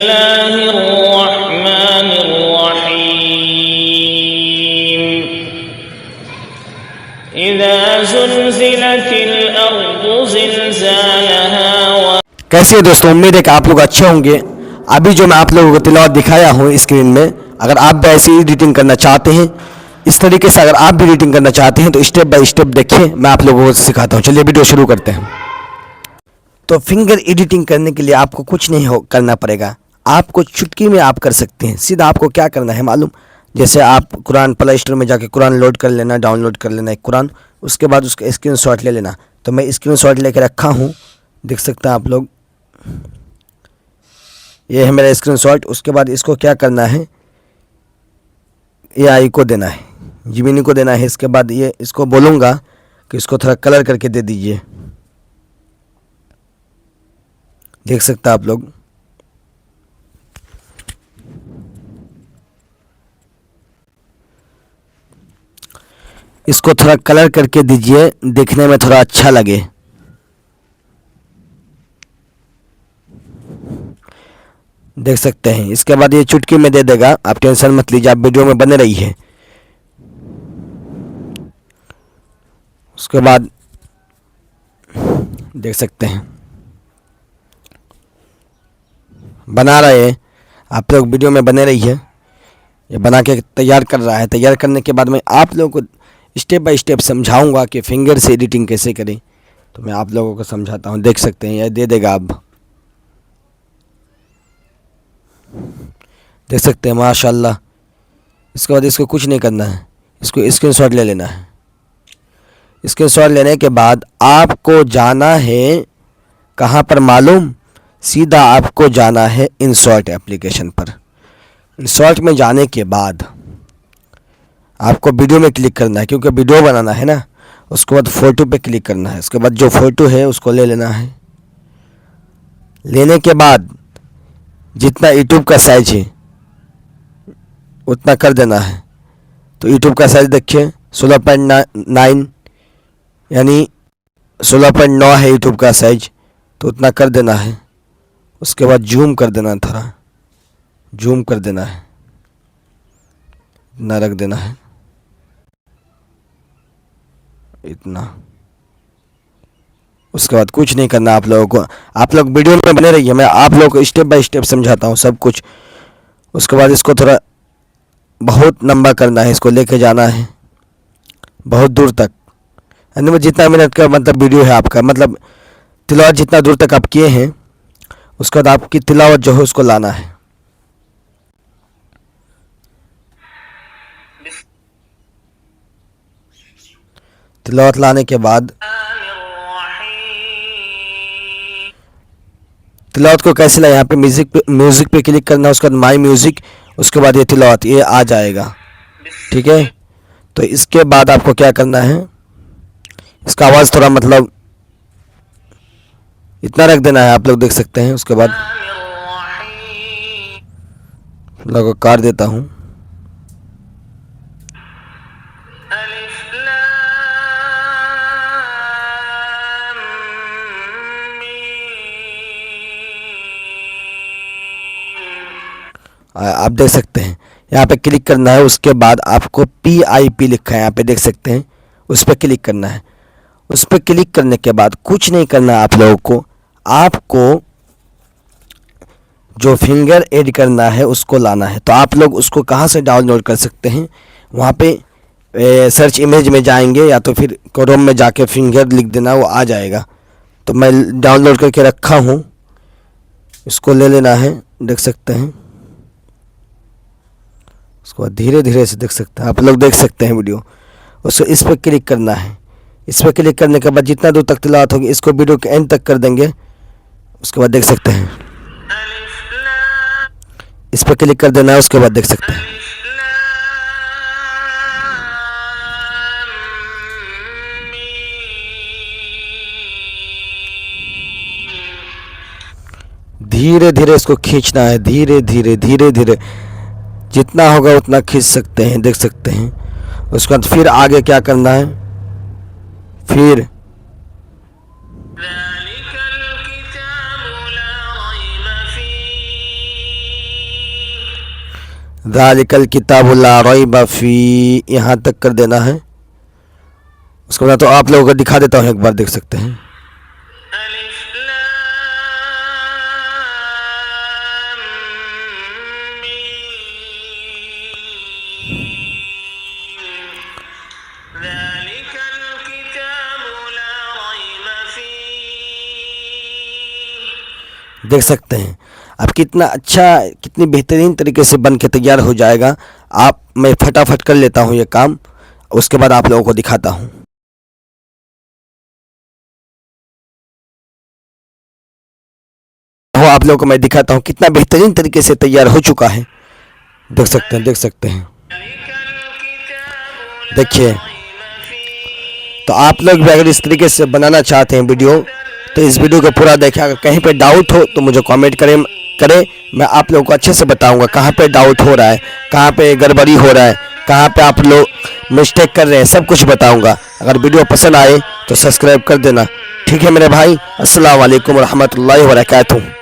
कैसे है दोस्तों, उम्मीद है कि आप लोग अच्छे होंगे। अभी जो मैं आप लोगों को तिलावत दिखाया हूँ स्क्रीन में, अगर आप भी ऐसी एडिटिंग करना चाहते हैं, इस तरीके से अगर आप भी एडिटिंग करना चाहते हैं तो स्टेप बाय स्टेप देखिए, मैं आप लोगों को सिखाता हूँ। चलिए वीडियो शुरू करते हैं। तो फिंगर एडिटिंग करने के लिए आपको कुछ नहीं करना पड़ेगा, आपको चुटकी में आप कर सकते हैं। सीधा आपको क्या करना है मालूम, जैसे आप कुरान प्ले स्टोर में जाके कुरान लोड कर लेना, डाउनलोड कर लेना एक कुरान, उसके बाद उसका स्क्रीनशॉट ले लेना। तो मैं स्क्रीनशॉट लेकर रखा हूँ, देख सकते हैं आप लोग, ये है मेरा स्क्रीनशॉट। उसके बाद इसको क्या करना है, ये आई को देना है, जिमिनी को देना है। इसके बाद ये इसको बोलूँगा कि इसको थोड़ा कलर करके दे दीजिए, देख सकते हैं आप लोग। इसको थोड़ा कलर करके दीजिए, देखने में थोड़ा अच्छा लगे। देख सकते हैं। इसके बाद ये चुटकी में दे देगा, आप टेंशन मत लीजिए, आप वीडियो में बने रहिए। उसके बाद देख सकते हैं बना रहे हैं, आप लोग वीडियो में बने रहिए। ये बना के तैयार कर रहा है। तैयार करने के बाद मैं आप लोगों को स्टेप बाय स्टेप समझाऊंगा कि फिंगर से एडिटिंग कैसे करें। तो मैं आप लोगों को समझाता हूँ, देख सकते हैं ये दे देगा। अब देख सकते हैं माशाल्लाह। इसके बाद इसको कुछ नहीं करना है, इसको स्क्रीनशॉट ले लेना है। स्क्रीनशॉट लेने के बाद आपको जाना है कहाँ पर मालूम, सीधा आपको जाना है इंसर्ट एप्लीकेशन पर। इंसर्ट में जाने के बाद आपको वीडियो में क्लिक करना है, क्योंकि वीडियो बनाना है ना। उसके बाद फ़ोटो पे क्लिक करना है। उसके बाद जो फ़ोटो है उसको ले लेना है। लेने के बाद जितना यूट्यूब का साइज है उतना कर देना है। तो यूट्यूब का साइज देखिए 16.9, यानी 16.9 है यूट्यूब का साइज, तो उतना कर देना है। उसके बाद जूम कर देना, थोड़ा जूम कर देना है, इतना रख देना है, इतना। उसके बाद कुछ नहीं करना आप लोगों को। आप लोग वीडियो में बने रहिए, मैं आप लोगों को स्टेप बाय स्टेप समझाता हूँ सब कुछ। उसके बाद इसको थोड़ा बहुत लंबा करना है, इसको लेके जाना है बहुत दूर तक, यानी जितना मिनट का मतलब वीडियो है आपका, मतलब तिलावत जितना दूर तक आप किए हैं, उसके बाद आपकी तिलावत जो है उसको लाना है। तिलावत लाने के बाद तिलावत को कैसे लाए, यहाँ पे म्यूज़िक पे क्लिक करना है। उसके बाद माई म्यूज़िक, उसके बाद ये तिलावत ये आ जाएगा, ठीक है। तो इसके बाद आपको क्या करना है, इसका आवाज़ थोड़ा मतलब इतना रख देना है, आप लोग देख सकते हैं। उसके बाद लोगों को काट देता हूँ। आप देख सकते हैं यहाँ पे क्लिक करना है। उसके बाद आपको PIP लिखा है यहाँ पे, देख सकते हैं, उस पर क्लिक करना है। उस पर क्लिक करने के बाद कुछ नहीं करना है आप लोगों को। आपको जो फिंगर ऐड करना है उसको लाना है। तो आप लोग उसको कहाँ से डाउनलोड कर सकते हैं, वहाँ पे सर्च इमेज में जाएंगे या तो फिर क्रोम में जाके फिंगर लिख देना, वो आ जाएगा। तो मैं डाउनलोड करके रखा हूँ, इसको ले लेना है, देख सकते हैं। उसको धीरे धीरे से देख सकते हैं आप लोग, देख सकते हैं वीडियो। उसको इस पर क्लिक करना है। इस पर क्लिक करने के बाद जितना दूर तक तिलावत होगी इसको वीडियो के एंड तक कर देंगे। उसके बाद देख सकते हैं, इस पर क्लिक कर देना है। उसके बाद देख सकते हैं धीरे धीरे इसको खींचना है, धीरे धीरे धीरे धीरे, जितना होगा उतना खींच सकते हैं, देख सकते हैं। उसके बाद फिर आगे क्या करना है, फिर ज़ालिकल किताबु ला रैब फी, यहाँ तक कर देना है। उसके बाद तो आप लोगों को दिखा देता हूँ, एक बार देख सकते हैं। देख सकते हैं अब कितना अच्छा, कितनी बेहतरीन तरीके से बन के तैयार हो जाएगा। आप मैं फटाफट कर लेता हूँ ये काम, उसके बाद आप लोगों को दिखाता हूँ। आप लोगों को मैं दिखाता हूँ कितना बेहतरीन तरीके से तैयार हो चुका है। देख सकते हैं, देख सकते हैं, देखिए। तो आप लोग भी अगर इस तरीके से बनाना चाहते हैं वीडियो, तो इस वीडियो को पूरा देखें। अगर कहीं पे डाउट हो तो मुझे कमेंट करें, मैं आप लोगों को अच्छे से बताऊंगा कहाँ पे डाउट हो रहा है, कहाँ पे गड़बड़ी हो रहा है, कहाँ पे आप लोग मिस्टेक कर रहे हैं, सब कुछ बताऊंगा। अगर वीडियो पसंद आए तो सब्सक्राइब कर देना। ठीक है मेरे भाई, अस्सलाम वालेकुम रहमतुल्लाहि व बरकातहू।